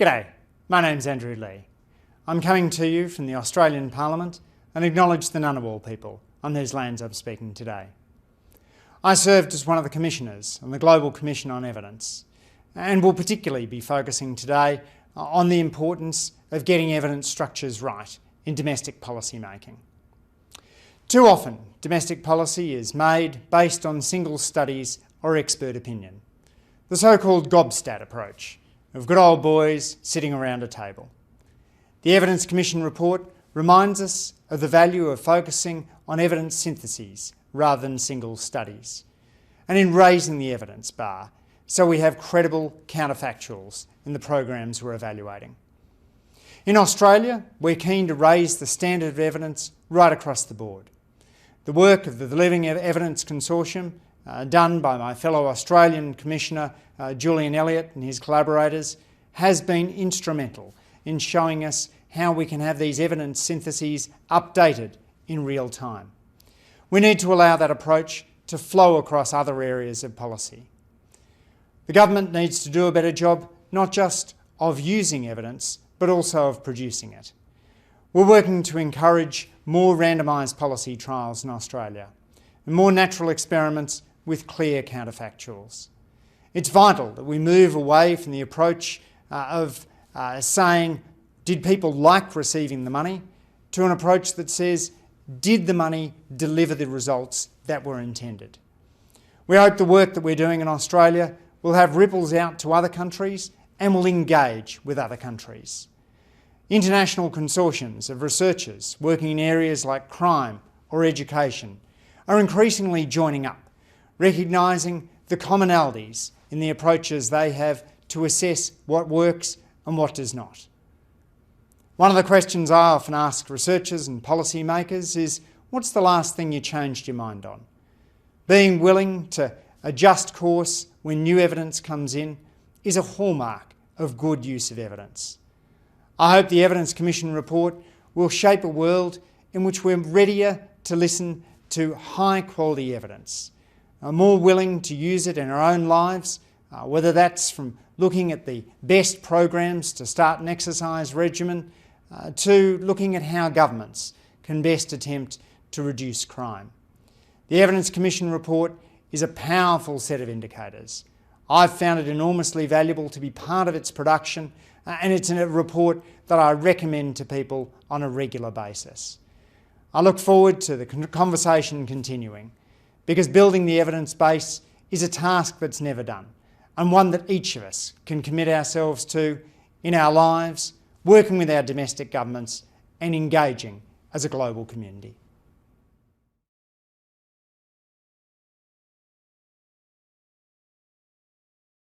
G'day, my name's Andrew Leigh. I'm coming to you from the Australian Parliament and acknowledge the Ngunnawal people on whose lands I'm speaking today. I served as one of the commissioners on the Global Commission on Evidence and will particularly be focusing today on the importance of getting evidence structures right in domestic policy making. Too often, domestic policy is made based on single studies or expert opinion, the so-called gobstat approach of good old boys sitting around a table. The Evidence Commission report reminds us of the value of focusing on evidence syntheses rather than single studies, and in raising the evidence bar so we have credible counterfactuals in the programs we're evaluating. In Australia, we're keen to raise the standard of evidence right across the board. The work of the Living Evidence Consortium, done by my fellow Australian Commissioner Julian Elliott and his collaborators, has been instrumental in showing us how we can have these evidence syntheses updated in real time. We need to allow that approach to flow across other areas of policy. The government needs to do a better job not just of using evidence, but also of producing it. We're working to encourage more randomised policy trials in Australia and more natural experiments with clear counterfactuals. It's vital that we move away from the approach of saying, did people like receiving the money, to an approach that says, did the money deliver the results that were intended? We hope the work that we're doing in Australia will have ripples out to other countries and will engage with other countries. International consortiums of researchers working in areas like crime or education are increasingly joining up, recognising the commonalities in the approaches they have to assess what works and what does not. One of the questions I often ask researchers and policymakers is, what's the last thing you changed your mind on? Being willing to adjust course when new evidence comes in is a hallmark of good use of evidence. I hope the Evidence Commission report will shape a world in which we're readier to listen to high quality evidence, are more willing to use it in our own lives, whether that's from looking at the best programs to start an exercise regimen, to looking at how governments can best attempt to reduce crime. The Evidence Commission report is a powerful set of indicators. I've found it enormously valuable to be part of its production, and it's a report that I recommend to people on a regular basis. I look forward to the conversation continuing, because building the evidence base is a task that's never done, and one that each of us can commit ourselves to in our lives, working with our domestic governments and engaging as a global community.